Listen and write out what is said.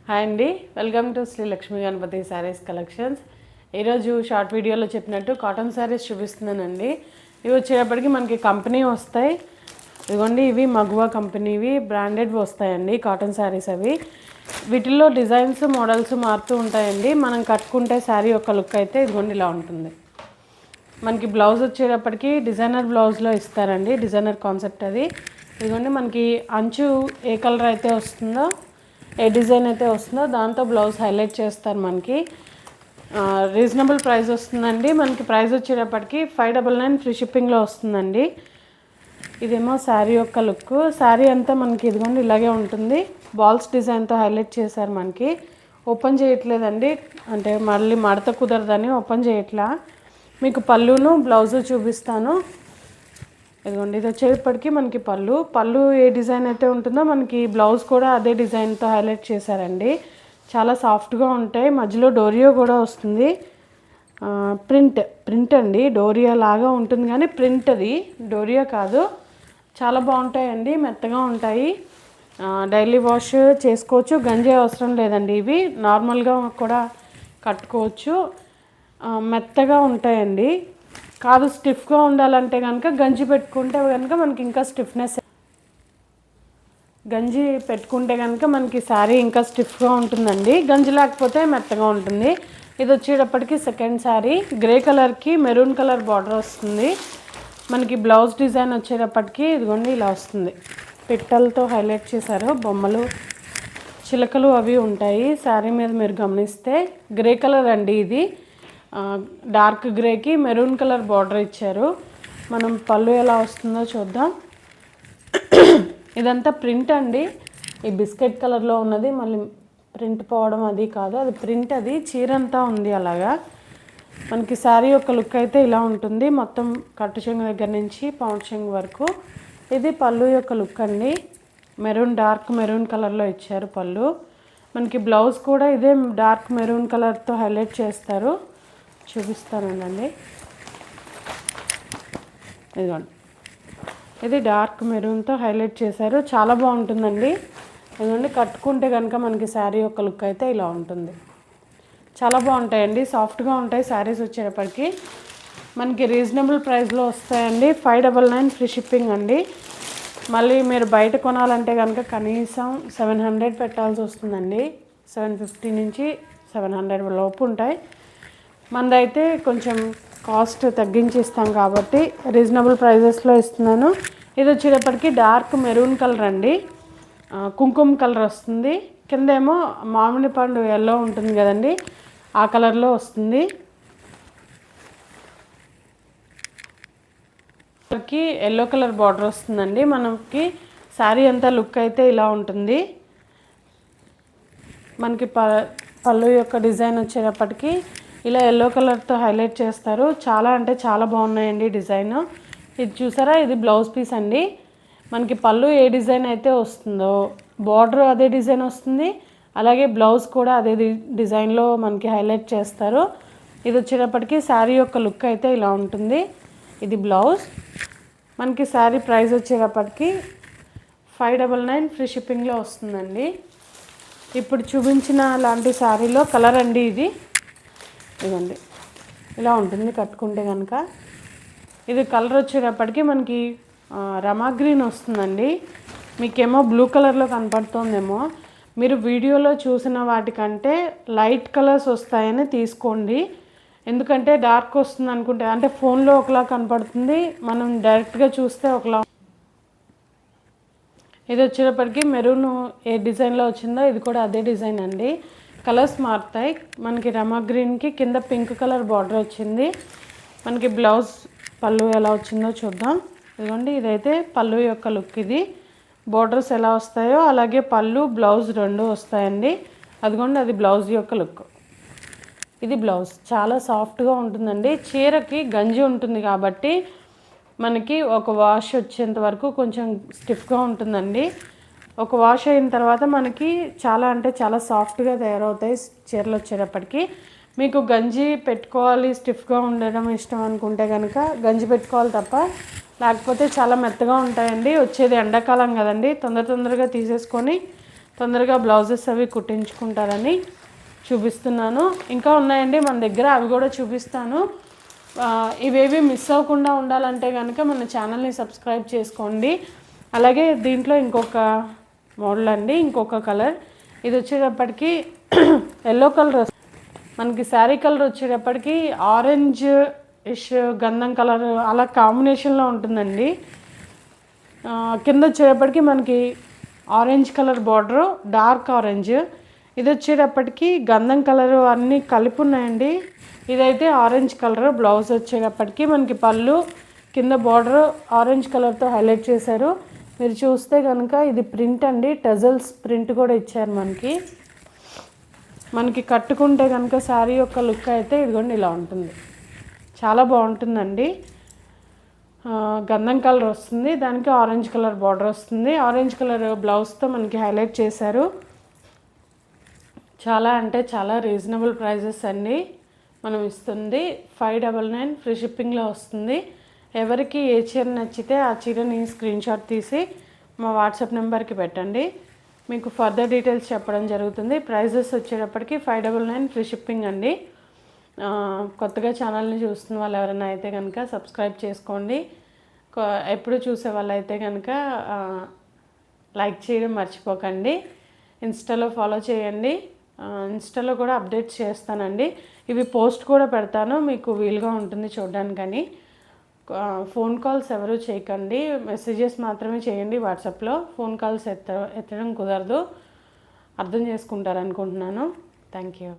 Hi అండి, welcome to Shri Lakshmi Ganapathi sarees collections. ఈరోజు short వీడియోలో చెప్పినట్టు కాటన్ శారీస్ చూపిస్తున్నానండి. ఇవి వచ్చేటప్పటికి మనకి కంపెనీ వస్తాయి. ఇదిగోండి, ఇవి మగువా కంపెనీవి బ్రాండెడ్ వస్తాయండి కాటన్ శారీస్. అవి వీటిల్లో డిజైన్స్ మోడల్స్ మారుతూ ఉంటాయండి. మనం కట్టుకుంటే శారీ యొక్క లుక్ అయితే ఇదిగోండి ఇలా ఉంటుంది. మనకి బ్లౌజ్ వచ్చేటప్పటికి డిజైనర్ బ్లౌజ్లో ఇస్తారండి, డిజైనర్ కాన్సెప్ట్ అది. ఇదిగోండి, మనకి అంచు ఏ కలర్ అయితే వస్తుందో, ఏ డిజైన్ అయితే వస్తుందో దాంతో బ్లౌజ్ హైలైట్ చేస్తారు. మనకి రీజనబుల్ ప్రైస్ వస్తుందండి. మనకి ప్రైస్ వచ్చేటప్పటికి 599 ఫ్రీ షిప్పింగ్లో వస్తుందండి. ఇదేమో శారీ యొక్క లుక్. శారీ అంతా మనకి ఇదిగోండి ఇలాగే ఉంటుంది. బాల్స్ డిజైన్తో హైలైట్ చేశారు. మనకి ఓపెన్ చేయట్లేదండి, అంటే మళ్ళీ మడత కుదరదని ఓపెన్ చేయట్లా. మీకు పళ్ళును బ్లౌజు చూపిస్తాను. ఇదిగోండి, ఇది వచ్చేటప్పటికి మనకి పళ్ళు ఏ డిజైన్ అయితే ఉంటుందో మనకి బ్లౌజ్ కూడా అదే డిజైన్తో హైలైట్ చేశారండి. చాలా సాఫ్ట్గా ఉంటాయి. మధ్యలో డోరియో కూడా వస్తుంది. ప్రింట్ అండి, డోరియా లాగా ఉంటుంది కానీ ప్రింట్ అది, డోరియా కాదు. చాలా బాగుంటాయండి, మెత్తగా ఉంటాయి. డైలీ వాష్ చేసుకోవచ్చు, గంజి అవసరం లేదండి. ఇవి నార్మల్గా కూడా కట్టుకోవచ్చు. మెత్తగా ఉంటాయండి. కాదు స్టిఫ్గా ఉండాలంటే కనుక గంజి పెట్టుకుంటే కనుక మనకి ఇంకా స్టిఫ్నెస్, గంజి పెట్టుకుంటే కనుక మనకి శారీ ఇంకా స్టిఫ్గా ఉంటుందండి. గంజి లేకపోతే మెత్తగా ఉంటుంది. ఇది వచ్చేటప్పటికి సెకండ్ శారీ. గ్రే కలర్కి మెరూన్ కలర్ బార్డర్ వస్తుంది. మనకి బ్లౌజ్ డిజైన్ వచ్చేటప్పటికి ఇదిగోండి ఇలా వస్తుంది. పిట్టలతో హైలైట్ చేశారు, బొమ్మలు చిలకలు అవి ఉంటాయి శారీ మీద. మీరు గమనిస్తే గ్రే కలర్ అండి ఇది. డార్క్ గ్రేకి మెరూన్ కలర్ బార్డర్ ఇచ్చారు. మనం పళ్ళు ఎలా వస్తుందో చూద్దాం. ఇదంతా ప్రింట్ అండి. ఈ బిస్కెట్ కలర్లో ఉన్నది మళ్ళీ ప్రింట్ పోవడం అది కాదు, అది ప్రింట్. అది చీర అంతా ఉంది అలాగా. మనకి శారీ యొక్క లుక్ అయితే ఇలా ఉంటుంది. మొత్తం కట్టు చెంగు దగ్గర నుంచి పౌండ్ చెంగు వరకు. ఇది పళ్ళు యొక్క లుక్ అండి. డార్క్ మెరూన్ కలర్లో ఇచ్చారు పళ్ళు. మనకి బ్లౌజ్ కూడా ఇదే డార్క్ మెరూన్ కలర్తో హైలైట్ చేస్తారు. చూపిస్తానండి. ఇదిగోండి, ఇది డార్క్ మెరూన్తో హైలైట్ చేశారు. చాలా బాగుంటుందండి. ఇదిగోండి, కట్టుకుంటే కనుక మనకి శారీ యొక్క లుక్ అయితే ఇలా ఉంటుంది. చాలా బాగుంటాయండి, సాఫ్ట్గా ఉంటాయి శారీస్ వచ్చేటప్పటికి. మనకి రీజనబుల్ ప్రైస్లో వస్తాయండి. 599 ఫ్రీ షిప్పింగ్ అండి. మళ్ళీ మీరు బయట కొనాలంటే కనుక కనీసం 700 పెట్టాల్సి వస్తుందండి. 750 నుంచి 700 లోపు ఉంటాయి. మనదైతే కొంచెం కాస్ట్ తగ్గించి ఇస్తాం కాబట్టి రీజనబుల్ ప్రైజెస్లో ఇస్తున్నాను. ఇది వచ్చేటప్పటికి డార్క్ మెరూన్ కలర్ అండి, కుంకుమ కలర్ వస్తుంది. కిందేమో మామిడి పండు ఎల్లో ఉంటుంది కదండి, ఆ కలర్లో వస్తుంది. ఎల్లో కలర్ బార్డర్ వస్తుందండి. మనకి శారీ అంతా లుక్ అయితే ఇలా ఉంటుంది. మనకి పళ్ళు యొక్క డిజైన్ వచ్చేటప్పటికి ఇలా ఎల్లో కలర్తో హైలైట్ చేస్తారు. చాలా అంటే చాలా బాగున్నాయండి డిజైన్. ఇది చూసారా, ఇది బ్లౌజ్ పీస్ అండి. మనకి పళ్ళు ఏ డిజైన్ అయితే వస్తుందో బార్డర్ అదే డిజైన్ వస్తుంది. అలాగే బ్లౌజ్ కూడా అదే డిజైన్లో మనకి హైలైట్ చేస్తారు. ఇది వచ్చేటప్పటికి శారీ యొక్క లుక్ అయితే ఇలా ఉంటుంది. ఇది బ్లౌజ్. మనకి శారీ ప్రైస్ వచ్చేటప్పటికి 599 ఫ్రీ షిప్పింగ్లో వస్తుందండి. ఇప్పుడు చూపించిన లాంటి శారీలో కలర్ అండి ఇది. ఇదండి ఇలా ఉంటుంది కట్టుకుంటే కనుక. ఇది కలర్ వచ్చేటప్పటికి మనకి రమా గ్రీన్ వస్తుందండి. మీకేమో బ్లూ కలర్లో కనపడుతుందేమో. మీరు వీడియోలో చూసిన వాటికంటే లైట్ కలర్స్ వస్తాయని తీసుకోండి. ఎందుకంటే డార్క్ వస్తుంది అనుకుంటే, అంటే ఫోన్లో ఒకలా కనపడుతుంది, మనం డైరెక్ట్గా చూస్తే ఒకలా. ఇది వచ్చేటప్పటికి మెరూన్ ఏ డిజైన్లో వచ్చిందో ఇది కూడా అదే డిజైన్ అండి. కలర్స్ మారుతాయి. మనకి రమా గ్రీన్కి కింద పింక్ కలర్ బార్డర్ వచ్చింది. మనకి బ్లౌజ్ పళ్ళు ఎలా వచ్చిందో చూద్దాం. ఇదిగోండి, ఇదైతే పళ్ళు యొక్క లుక్. ఇది బార్డర్స్ ఎలా వస్తాయో అలాగే పళ్ళు బ్లౌజ్ రెండు వస్తాయండి. అదిగోండి, అది బ్లౌజ్ యొక్క లుక్. ఇది బ్లౌజ్. చాలా సాఫ్ట్గా ఉంటుందండి. చీరకి గంజి ఉంటుంది కాబట్టి మనకి ఒక వాష్ వచ్చేంత వరకు కొంచెం స్టిఫ్గా ఉంటుందండి. ఒక వాష్ అయిన తర్వాత మనకి చాలా అంటే చాలా సాఫ్ట్గా తయారవుతాయి చీరలు వచ్చేటప్పటికి. మీకు గంజి పెట్టుకోవాలి, స్టిఫ్గా ఉండడం ఇష్టం అనుకుంటే కనుక గంజి పెట్టుకోవాలి తప్ప, లేకపోతే చాలా మెత్తగా ఉంటాయండి. వచ్చేది ఎండాకాలం కదండి, తొందరగా తీసేసుకొని తొందరగా బ్లౌజెస్ అవి కుట్టించుకుంటారని చూపిస్తున్నాను. ఇంకా ఉన్నాయండి మన దగ్గర, అవి కూడా చూపిస్తాను. ఇవేవి మిస్ అవ్వకుండా ఉండాలంటే కనుక మన ఛానల్ని సబ్స్క్రైబ్ చేసుకోండి. అలాగే దీంట్లో ఇంకొక మోడల్ అండి, ఇంకొక కలర్. ఇది వచ్చేటప్పటికి ఎల్లో కలర్, మనకి శారీ కలర్ వచ్చేటప్పటికి ఆరెంజ్ ఇష్ గంధం కలర్ అలా కాంబినేషన్లో ఉంటుందండి. కింద వచ్చేటప్పటికి మనకి orange colour border, dark orange. ఇది వచ్చేటప్పటికి గంధం కలరు అన్నీ కలిపి ఉన్నాయండి. ఇదైతే ఆరెంజ్ కలర్. బ్లౌజ్ వచ్చేటప్పటికి మనకి పళ్ళు కింద బార్డర్ ఆరెంజ్ కలర్తో హైలైట్ చేశారు. మీరు చూస్తే కనుక ఇది ప్రింట్ అండి, టజల్స్ ప్రింట్ కూడా ఇచ్చారు మనకి కట్టుకుంటే కనుక శారీ యొక్క లుక్ అయితే ఇదిగోండి ఇలా ఉంటుంది. చాలా బాగుంటుందండి. గంధం కలర్ వస్తుంది, దానికి ఆరెంజ్ కలర్ బార్డర్ వస్తుంది. ఆరెంజ్ కలర్ బ్లౌజ్తో మనకి హైలైట్ చేశారు. చాలా అంటే చాలా రీజనబుల్ ప్రైజెస్ అండి మనం ఇస్తుంది. 599 ఫ్రీ షిప్పింగ్లో వస్తుంది. ఎవరికి ఏ చీర నచ్చితే ఆ చీరని స్క్రీన్ షాట్ తీసి మా వాట్సాప్ నెంబర్కి పెట్టండి, మీకు ఫర్దర్ డీటెయిల్స్ చెప్పడం జరుగుతుంది. ప్రైజెస్ వచ్చేటప్పటికి 599 ఫ్రీ షిప్పింగ్ అండి. కొత్తగా ఛానల్ని చూస్తున్న వాళ్ళు ఎవరైనా అయితే కనుక సబ్స్క్రైబ్ చేసుకోండి. ఎప్పుడు చూసే వాళ్ళు అయితే కనుక లైక్ చేయడం మర్చిపోకండి. ఇన్స్టాలో ఫాలో చేయండి. ఇన్స్టాలో కూడా అప్డేట్స్ చేస్తానండి. ఇవి పోస్ట్ కూడా పెడతాను, మీకు వీలుగా ఉంటుంది చూడడానికని. ఫోన్ కాల్స్ ఎవరు చేయకండి, మెసేజెస్ మాత్రమే చేయండి వాట్సాప్లో. ఫోన్ కాల్స్ ఎత్తడం కుదరదు, అర్థం చేసుకుంటారు అనుకుంటున్నాను. Thank you.